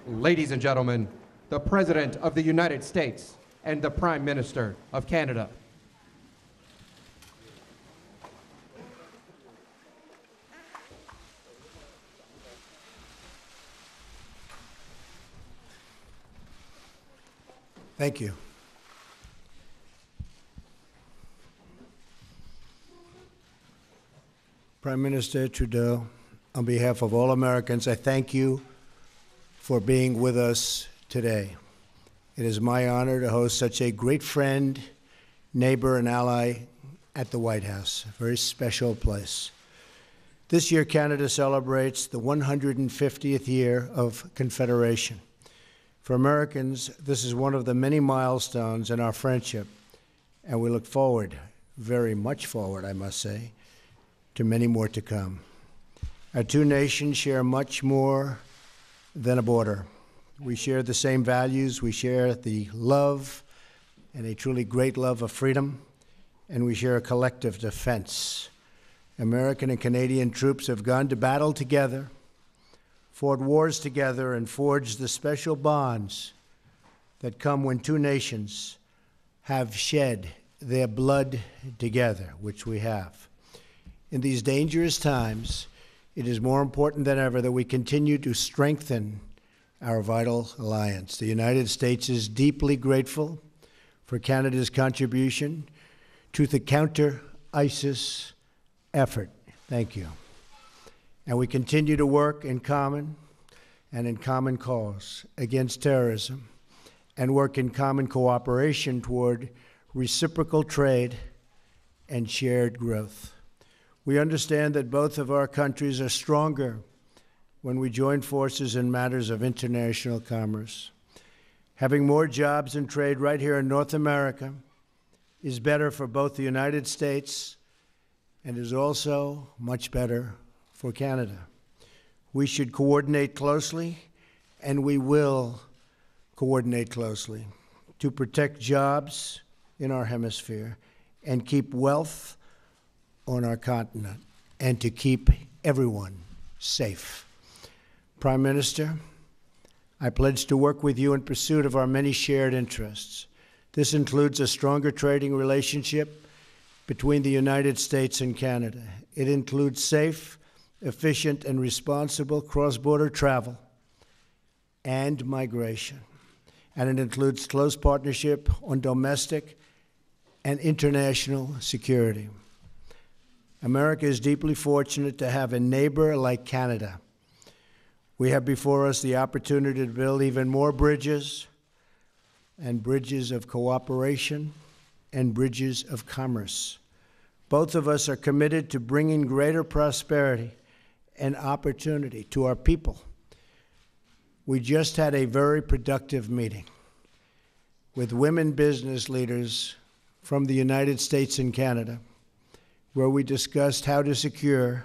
Ladies and gentlemen, the President of the United States and the Prime Minister of Canada. Thank you. Prime Minister Trudeau, on behalf of all Americans, I thank you for being with us today. It is my honor to host such a great friend, neighbor, and ally at the White House, a very special place. This year, Canada celebrates the 150th year of Confederation. For Americans, this is one of the many milestones in our friendship, and we look forward, very much forward, I must say, to many more to come. Our two nations share much more than a border. We share the same values, we share the love, and a truly great love of freedom, and we share a collective defense. American and Canadian troops have gone to battle together, fought wars together, and forged the special bonds that come when two nations have shed their blood together, which we have. In these dangerous times, it is more important than ever that we continue to strengthen our vital alliance. The United States is deeply grateful for Canada's contribution to the counter-ISIS effort. Thank you. And we continue to work in common and in common cause against terrorism and work in common cooperation toward reciprocal trade and shared growth. We understand that both of our countries are stronger when we join forces in matters of international commerce. Having more jobs and trade right here in North America is better for both the United States and is also much better for Canada. We should coordinate closely, and we will coordinate closely to protect jobs in our hemisphere and keep wealth on our continent and to keep everyone safe. Prime Minister, I pledge to work with you in pursuit of our many shared interests. This includes a stronger trading relationship between the United States and Canada. It includes safe, efficient, and responsible cross-border travel and migration. And it includes close partnership on domestic and international security. America is deeply fortunate to have a neighbor like Canada. We have before us the opportunity to build even more bridges, and bridges of cooperation, and bridges of commerce. Both of us are committed to bringing greater prosperity and opportunity to our people. We just had a very productive meeting with women business leaders from the United States and Canada, where we discussed how to secure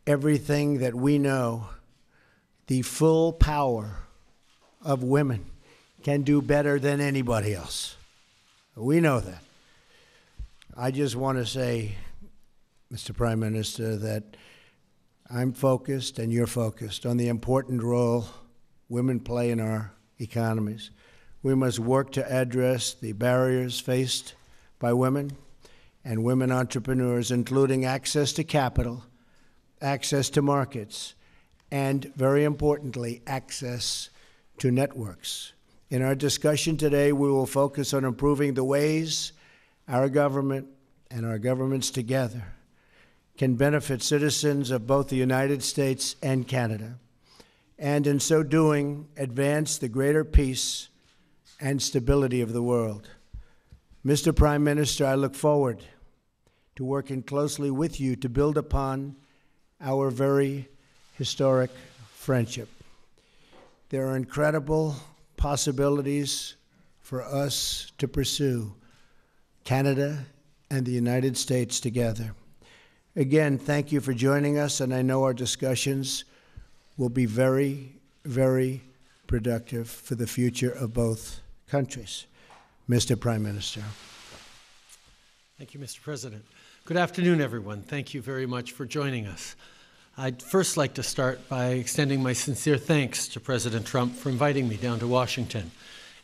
everything that we know the full power of women can do better than anybody else. We know that. I just want to say, Mr. Prime Minister, that I'm focused and you're focused on the important role women play in our economies. We must work to address the barriers faced by women and women entrepreneurs, including access to capital, access to markets, and very importantly, access to networks. In our discussion today, we will focus on improving the ways our government and our governments together can benefit citizens of both the United States and Canada, and in so doing, advance the greater peace and stability of the world. Mr. Prime Minister, I look forward to working closely with you to build upon our very historic friendship. There are incredible possibilities for us to pursue Canada and the United States together. Again, thank you for joining us, and I know our discussions will be very, very productive for the future of both countries. Mr. Prime Minister. Thank you, Mr. President. Good afternoon, everyone. Thank you very much for joining us. I'd first like to start by extending my sincere thanks to President Trump for inviting me down to Washington.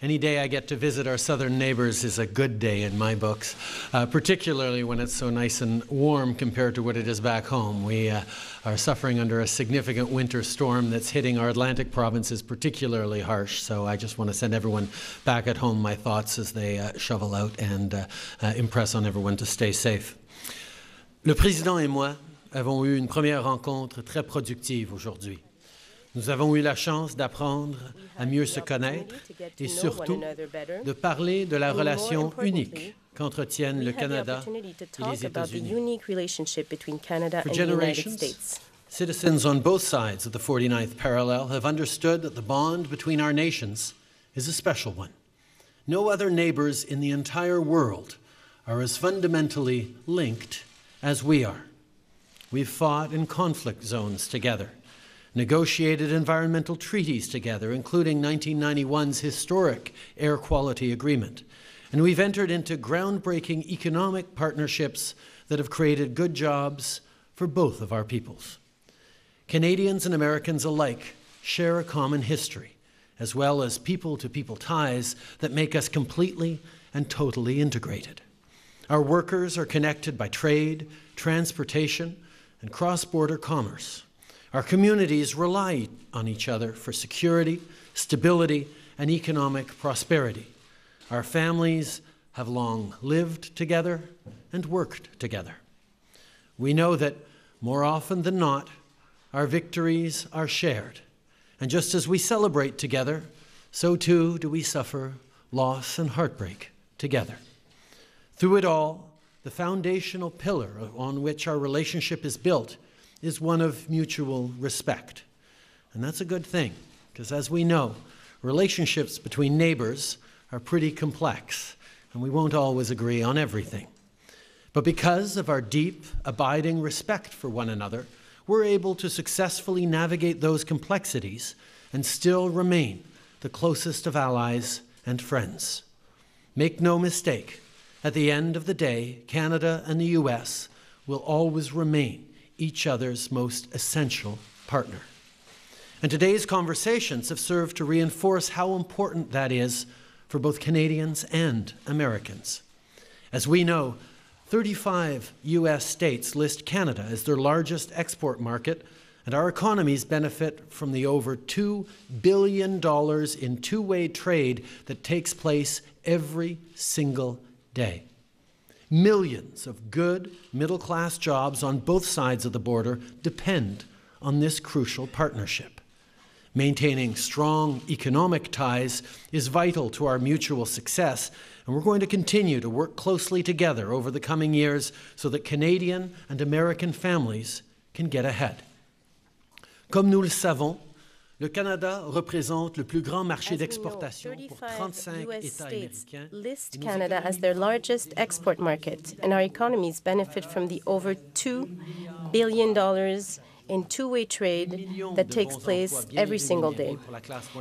Any day I get to visit our southern neighbors is a good day in my books, particularly when it's so nice and warm compared to what it is back home. We are suffering under a significant winter storm that's hitting our Atlantic provinces particularly harsh, so I just want to send everyone back at home my thoughts as they shovel out and impress on everyone to stay safe. Le président et moi avons eu une première rencontre très productive aujourd'hui. Nous avons eu la chance d'apprendre à mieux se connaître et surtout de parler de la relation unique qu'entretiennent le Canada et les États-Unis. For generations, citizens on both sides of the 49th parallel have understood that the bond between our nations is a special one. No other neighbors in the entire world are as fundamentally linked as we are. We've fought in conflict zones together, negotiated environmental treaties together, including 1991's historic air quality agreement. And we've entered into groundbreaking economic partnerships that have created good jobs for both of our peoples. Canadians and Americans alike share a common history, as well as people-to-people ties that make us completely and totally integrated. Our workers are connected by trade, transportation, and cross-border commerce. Our communities rely on each other for security, stability, and economic prosperity. Our families have long lived together and worked together. We know that more often than not, our victories are shared. And just as we celebrate together, so too do we suffer loss and heartbreak together. Through it all, the foundational pillar on which our relationship is built is one of mutual respect. And that's a good thing, because as we know, relationships between neighbors are pretty complex, and we won't always agree on everything. But because of our deep, abiding respect for one another, we're able to successfully navigate those complexities and still remain the closest of allies and friends. Make no mistake, at the end of the day, Canada and the U.S. will always remain each other's most essential partner. And today's conversations have served to reinforce how important that is for both Canadians and Americans. As we know, 35 U.S. states list Canada as their largest export market, and our economies benefit from the over $2 billion in two-way trade that takes place every single day. Millions of good middle-class jobs on both sides of the border depend on this crucial partnership. Maintaining strong economic ties is vital to our mutual success, and we're going to continue to work closely together over the coming years so that Canadian and American families can get ahead. Comme nous le savons, le Canada représente le plus grand marché d'exportation pour 35 États américains. List Canada as their largest export market, and our economies benefit from the over $2 billion in two-way trade that takes place every single day.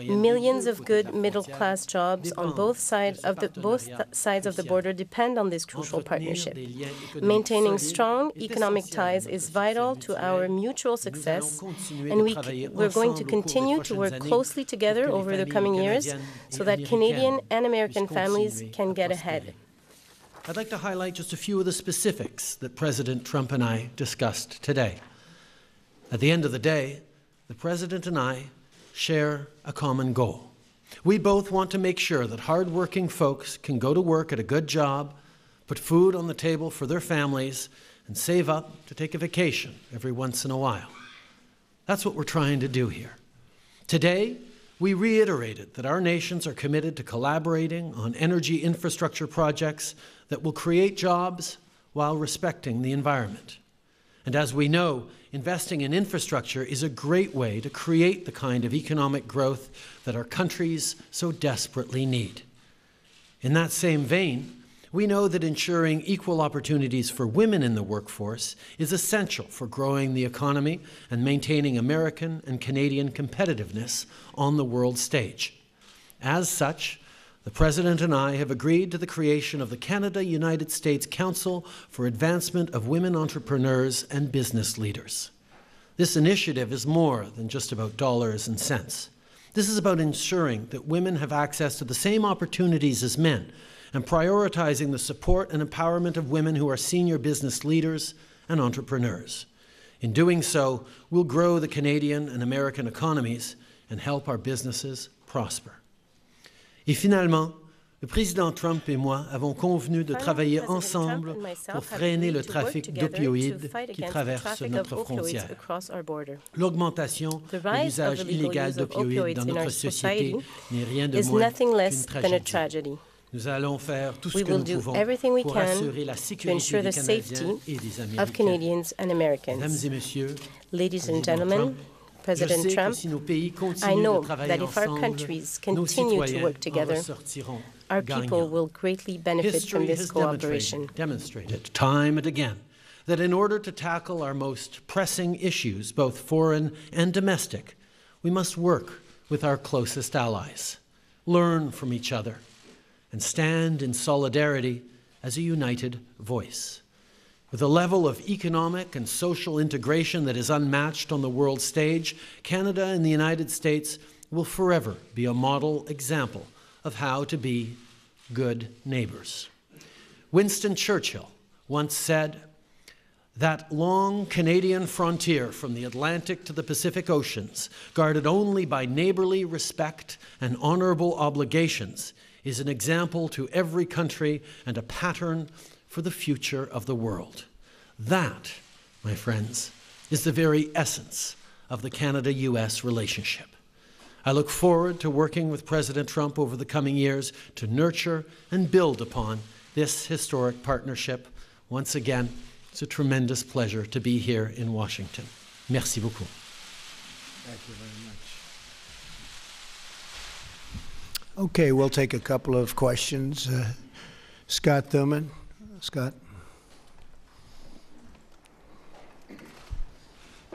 Millions of good middle-class jobs on both sides of the border depend on this crucial partnership. Maintaining strong economic ties is vital to our mutual success, and we're going to continue to work closely together over the coming years so that Canadian and American families can get ahead. I'd like to highlight just a few of the specifics that President Trump and I discussed today. At the end of the day, the President and I share a common goal. We both want to make sure that hard-working folks can go to work at a good job, put food on the table for their families, and save up to take a vacation every once in a while. That's what we're trying to do here. Today, we reiterated that our nations are committed to collaborating on energy infrastructure projects that will create jobs while respecting the environment. And as we know, investing in infrastructure is a great way to create the kind of economic growth that our countries so desperately need. In that same vein, we know that ensuring equal opportunities for women in the workforce is essential for growing the economy and maintaining American and Canadian competitiveness on the world stage. As such, the President and I have agreed to the creation of the Canada-U.S. Council for Advancement of Women Entrepreneurs and Business Leaders. This initiative is more than just about dollars and cents. This is about ensuring that women have access to the same opportunities as men and prioritizing the support and empowerment of women who are senior business leaders and entrepreneurs. In doing so, we'll grow the Canadian and American economies and help our businesses prosper. Et finalement, le président Trump et moi avons convenu de travailler ensemble pour freiner le trafic d'opioïdes qui traverse notre frontière. L'augmentation de l'usage illégal d'opioïdes dans notre société n'est rien de moins qu'une tragédie. Nous allons faire tout ce que nous pouvons pour assurer la sécurité des Canadiens et des Américains. Mesdames et messieurs, ladies and gentlemen, President Trump, I know that if our countries continue to work together, our people will greatly benefit from this cooperation. Demonstrated time and again that in order to tackle our most pressing issues, both foreign and domestic, we must work with our closest allies, learn from each other, and stand in solidarity as a united voice. With a level of economic and social integration that is unmatched on the world stage, Canada and the United States will forever be a model example of how to be good neighbors. Winston Churchill once said, "That long Canadian frontier from the Atlantic to the Pacific Oceans, guarded only by neighborly respect and honorable obligations, is an example to every country and a pattern for the future of the world." That, my friends, is the very essence of the Canada-U.S. relationship. I look forward to working with President Trump over the coming years to nurture and build upon this historic partnership. Once again, it's a tremendous pleasure to be here in Washington. Merci beaucoup. Thank you very much. Okay, we'll take a couple of questions. Scott Thurman. Scott.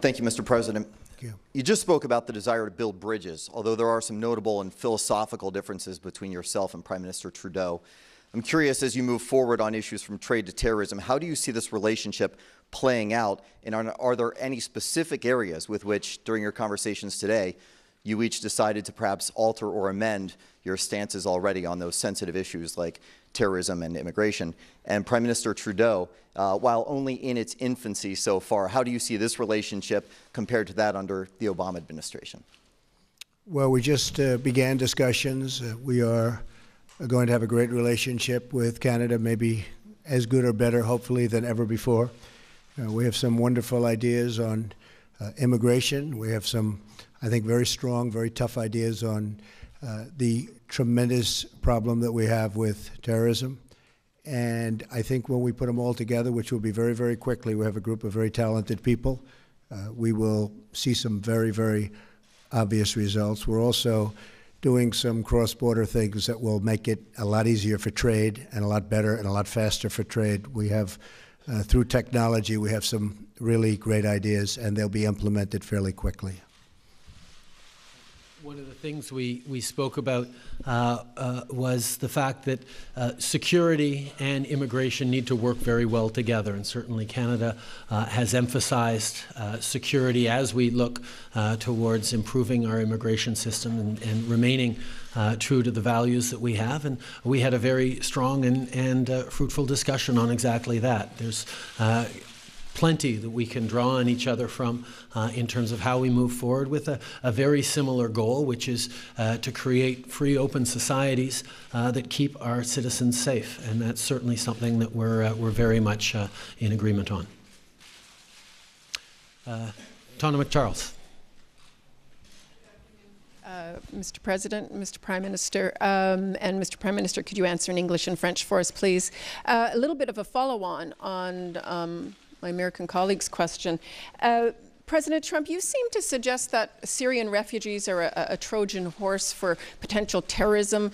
Thank you, Mr. President. Thank you. You just spoke about the desire to build bridges, although there are some notable and philosophical differences between yourself and Prime Minister Trudeau. I'm curious, as you move forward on issues from trade to terrorism, how do you see this relationship playing out, and are there any specific areas with which, during your conversations today, you each decided to perhaps alter or amend your stances already on those sensitive issues like terrorism and immigration? And Prime Minister Trudeau, while only in its infancy so far, how do you see this relationship compared to that under the Obama administration? Well, we just began discussions. We are going to have a great relationship with Canada, maybe as good or better, hopefully, than ever before. We have some wonderful ideas on immigration. We have some, I think, very strong, very tough ideas on the tremendous problem that we have with terrorism. And I think when we put them all together, which will be very, very quickly, we have a group of very talented people, we will see some very, very obvious results. We're also doing some cross-border things that will make it a lot easier for trade and a lot better and a lot faster for trade. We have, through technology, we have some really great ideas, and they'll be implemented fairly quickly. One of the things we spoke about was the fact that security and immigration need to work very well together, and certainly Canada has emphasized security as we look towards improving our immigration system and remaining true to the values that we have. And we had a very strong and fruitful discussion on exactly that. There's plenty that we can draw on each other from in terms of how we move forward with a very similar goal, which is to create free, open societies that keep our citizens safe. And that's certainly something that we're very much in agreement on. Tana McCharles. Mr. President, Mr. Prime Minister, and Mr. Prime Minister, could you answer in English and French for us, please? A little bit of a follow-on on my American colleague's question. President Trump, you seem to suggest that Syrian refugees are a Trojan horse for potential terrorism,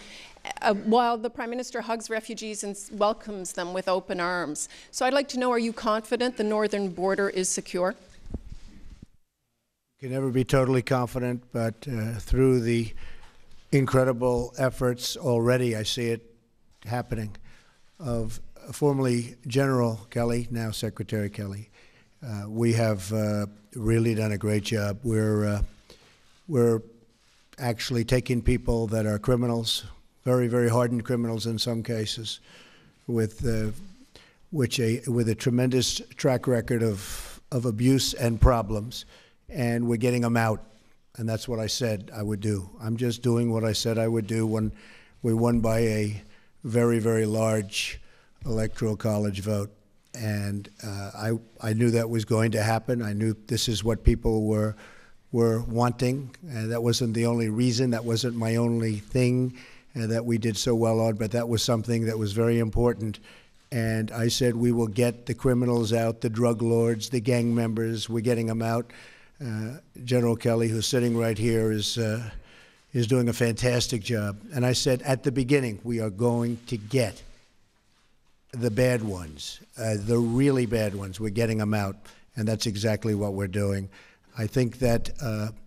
while the Prime Minister hugs refugees and welcomes them with open arms. So I'd like to know, are you confident the northern border is secure? You can never be totally confident, but through the incredible efforts already, I see it happening, of formerly General Kelly, now Secretary Kelly, We have really done a great job. We're actually taking people that are criminals, very, very hardened criminals in some cases, with a tremendous track record of abuse and problems, and we're getting them out. And that's what I said I would do. I'm just doing what I said I would do when we won by a very, very large electoral college vote. And I knew that was going to happen. I knew this is what people were wanting. And that wasn't the only reason. That wasn't my only thing that we did so well on, but that was something that was very important. And I said we will get the criminals out, the drug lords, the gang members. We're getting them out. General Kelly, who's sitting right here, is doing a fantastic job. And I said at the beginning, we are going to get the bad ones, the really bad ones. We're getting them out, and that's exactly what we're doing. I think that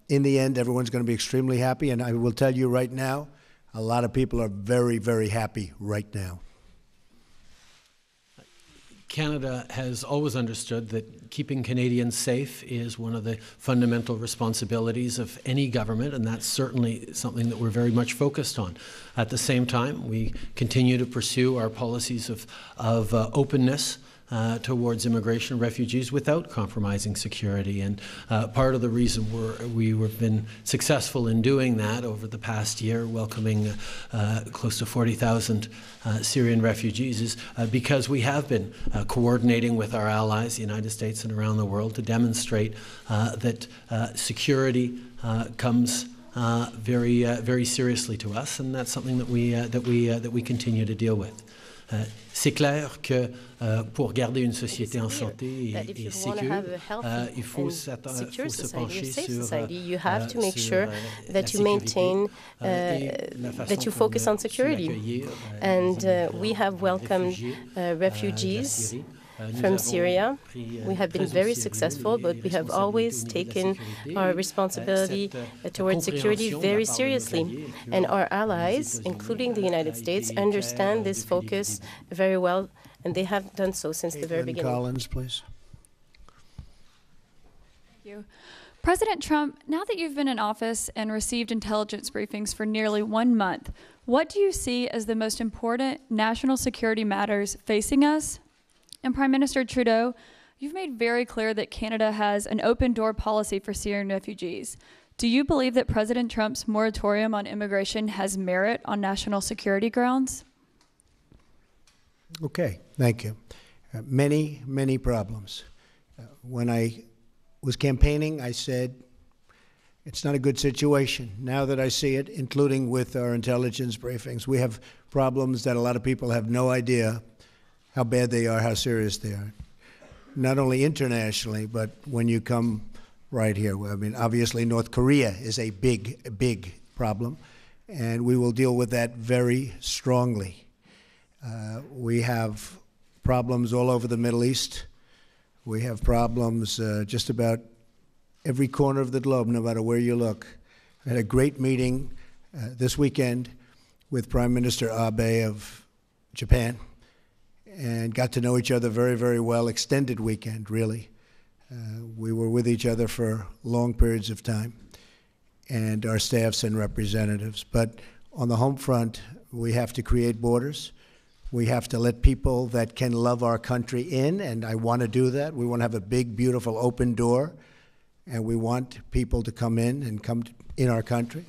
in the end, everyone's going to be extremely happy, and I will tell you right now, a lot of people are very, very happy right now. Canada has always understood that keeping Canadians safe is one of the fundamental responsibilities of any government, and that's certainly something that we're very much focused on. At the same time, we continue to pursue our policies of openness towards immigration and refugees without compromising security. And part of the reason we've been successful in doing that over the past year, welcoming close to 40,000 Syrian refugees, is because we have been coordinating with our allies, the United States and around the world, to demonstrate that security comes very, very seriously to us, and that's something that we continue to deal with. C'est clair que pour garder une société en santé et sécure, il faut se pencher sur you have to make sure that you maintain, that you focus on security. And we have welcomed refugees from Syria. We have been very successful, but we have always taken our responsibility towards security very seriously. And our allies, including the United States, understand this focus very well, and they have done so since the very beginning. Collins, please. Thank you. President Trump, now that you've been in office and received intelligence briefings for nearly 1 month, what do you see as the most important national security matters facing us? And Prime Minister Trudeau, you've made very clear that Canada has an open-door policy for Syrian refugees. Do you believe that President Trump's moratorium on immigration has merit on national security grounds? Okay, thank you. Many, many problems. When I was campaigning, I said, it's not a good situation. Now that I see it, including with our intelligence briefings, we have problems that a lot of people have no idea how bad they are, how serious they are. Not only internationally, but when you come right here. I mean, obviously, North Korea is a big, big problem, and we will deal with that very strongly. We have problems all over the Middle East. We have problems just about every corner of the globe, no matter where you look. I had a great meeting this weekend with Prime Minister Abe of Japan, and got to know each other very, very well. Extended weekend, really. We were with each other for long periods of time, and our staffs and representatives. But on the home front, we have to create borders. We have to let people that can love our country in, and I want to do that. We want to have a big, beautiful, open door, and we want people to come in and come in our country.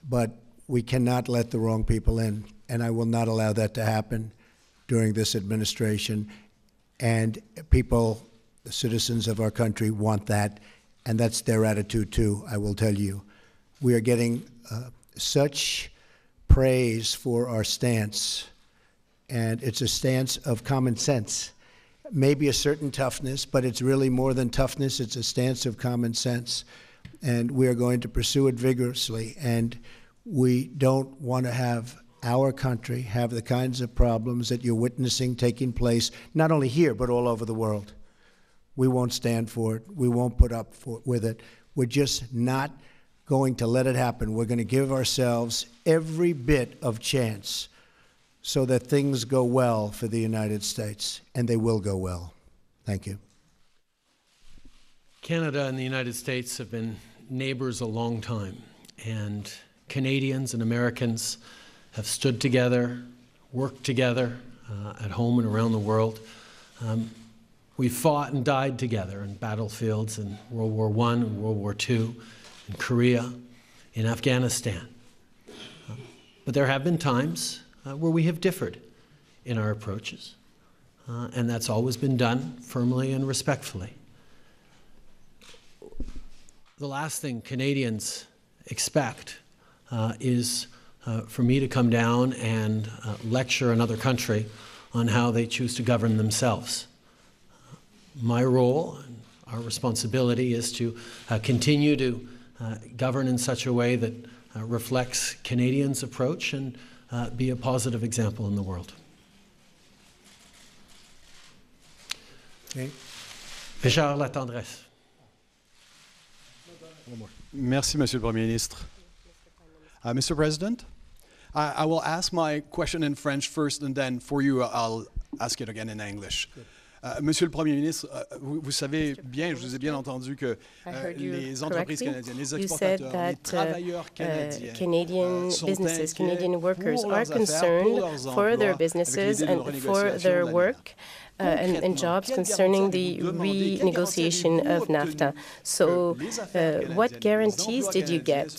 But we cannot let the wrong people in, and I will not allow that to happen during this administration. And people, the citizens of our country, want that, and that's their attitude too, I will tell you. We are getting such praise for our stance, and it's a stance of common sense. Maybe a certain toughness, but it's really more than toughness. It's a stance of common sense, and we are going to pursue it vigorously. And we don't want to have our country have the kinds of problems that you're witnessing taking place, not only here, but all over the world. We won't stand for it. We won't put up with it. We're just not going to let it happen. We're going to give ourselves every bit of chance so that things go well for the United States, and they will go well. Thank you. Canada and the United States have been neighbors a long time, and Canadians and Americans have stood together, worked together at home and around the world. We fought and died together in battlefields in World War I and World War II, in Korea, in Afghanistan. But there have been times where we have differed in our approaches, and that's always been done firmly and respectfully. The last thing Canadians expect is for me to come down and lecture another country on how they choose to govern themselves. My role and our responsibility is to continue to govern in such a way that reflects Canadians' approach and be a positive example in the world. Okay. Richard Latendresse. Merci, Monsieur le Premier ministre. Mr. President, I will ask my question in French first, and then for you, I'll ask it again in English. Monsieur le Premier ministre, vous savez bien, je vous ai bien entendu que les entreprises canadiennes, les exportateurs, les travailleurs canadiens Canadian sont businesses, inquiets Canadian workers pour are leurs affaires, concerned pour leurs for their emplois, businesses avec l'idée de and for renégociation their de la work and jobs concerning the renegotiation of NAFTA. So what guarantees did you get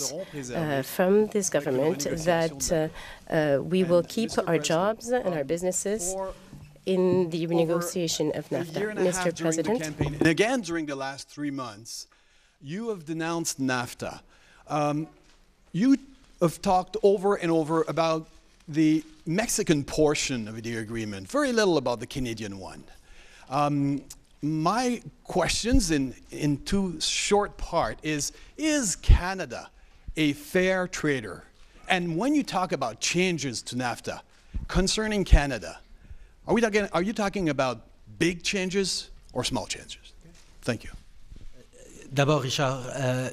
from this government that we will keep our jobs and our businesses in the renegotiation of NAFTA? Mr. President. And again, during the last 3 months, you have denounced NAFTA. You have talked over and over about the Mexican portion of the agreement, very little about the Canadian one. My questions in two short part is Canada a fair trader? And when you talk about changes to NAFTA concerning Canada, are you talking about big changes or small changes? Thank you. D'abord, Richard,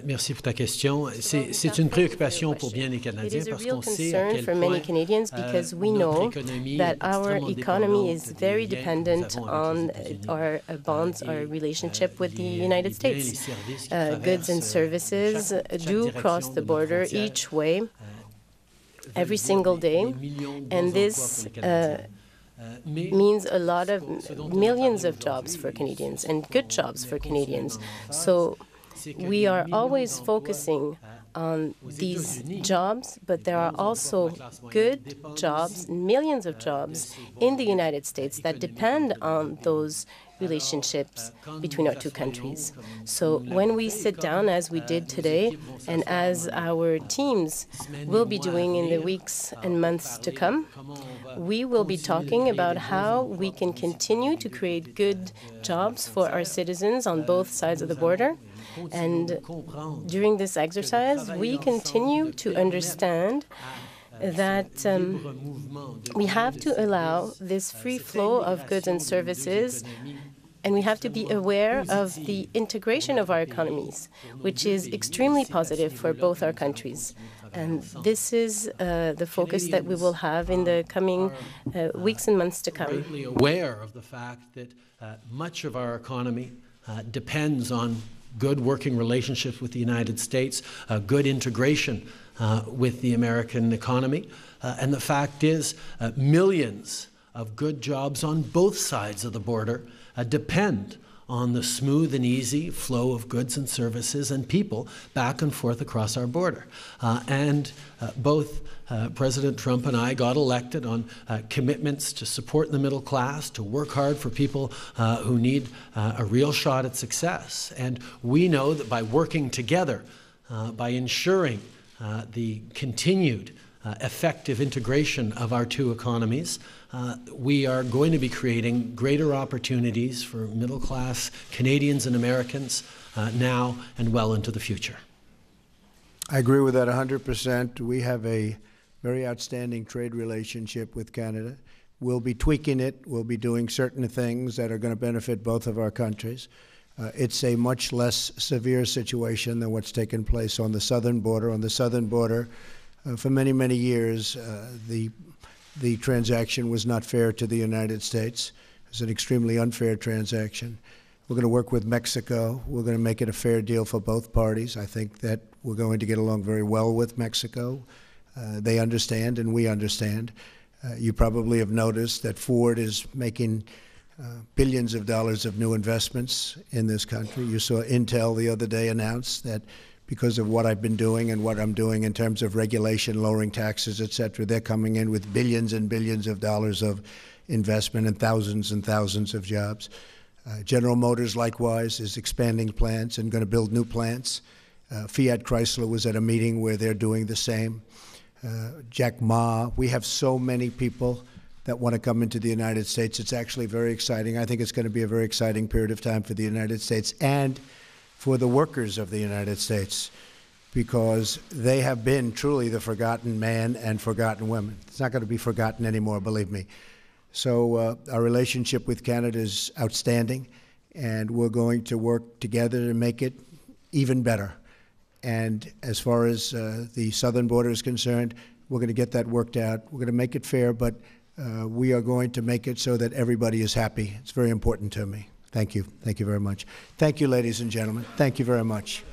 merci pour ta question. C'est une préoccupation pour bien les Canadiens parce qu'on sait à quel point notre économie that our est economy is dépendante very des liens dependent que nous avons on avec les États-Unis. our bonds, our relationship with the United States. Goods and services do cross the border each way, every single day, and this means a lot of millions of jobs for Canadians and good jobs for Canadians. So we are always focusing on these jobs, but there are also good jobs, millions of jobs in the United States that depend on those relationships between our two countries. So when we sit down, as we did today, and as our teams will be doing in the weeks and months to come, we will be talking about how we can continue to create good jobs for our citizens on both sides of the border. And during this exercise, we continue to understand that we have to allow this free flow of goods and services, and we have to be aware of the integration of our economies, which is extremely positive for both our countries. And this is the focus that we will have in the coming weeks and months to come. I'm greatly aware of the fact that much of our economy depends on good working relationships with the United States, good integration with the American economy. And the fact is, millions of good jobs on both sides of the border depend on the smooth and easy flow of goods and services and people back and forth across our border. Both President Trump and I got elected on commitments to support the middle class, to work hard for people who need a real shot at success. And we know that by working together, by ensuring the continued effective integration of our two economies, we are going to be creating greater opportunities for middle-class Canadians and Americans now and well into the future. I agree with that 100%. We have a very outstanding trade relationship with Canada. We'll be tweaking it. We'll be doing certain things that are going to benefit both of our countries. It's a much less severe situation than what's taken place on the southern border. On the southern border, for many, many years, the transaction was not fair to the United States. It was an extremely unfair transaction. We're going to work with Mexico. We're going to make it a fair deal for both parties. I think that we're going to get along very well with Mexico. They understand and we understand. You probably have noticed that Ford is making billions of dollars of new investments in this country. You saw Intel the other day announce that because of what I've been doing and what I'm doing in terms of regulation, lowering taxes, et cetera, they're coming in with billions and billions of dollars of investment and thousands of jobs. General Motors, likewise, is expanding plants and going to build new plants. Fiat Chrysler was at a meeting where they're doing the same. Jack Ma, we have so many people that want to come into the United States. It's actually very exciting. I think it's going to be a very exciting period of time for the United States and for the workers of the United States, because they have been truly the forgotten man and forgotten women. It's not going to be forgotten anymore, believe me. So our relationship with Canada is outstanding, and we're going to work together to make it even better. And as far as the southern border is concerned, we're going to get that worked out. We're going to make it fair, but we are going to make it so that everybody is happy. It's very important to me. Thank you. Thank you very much. Thank you, ladies and gentlemen. Thank you very much.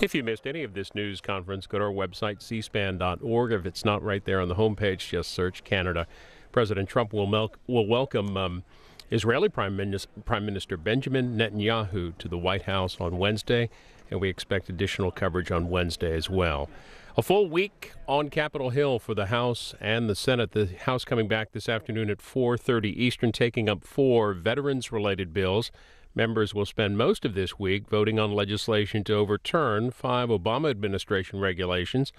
If you missed any of this news conference, go to our website, cspan.org. If it's not right there on the homepage, just search Canada. President Trump will welcome Israeli Prime Minister Benjamin Netanyahu to the White House on Wednesday, and we expect additional coverage on Wednesday as well. A full week on Capitol Hill for the House and the Senate. The House coming back this afternoon at 4:30 Eastern, taking up 4 veterans-related bills. Members will spend most of this week voting on legislation to overturn 5 Obama administration regulations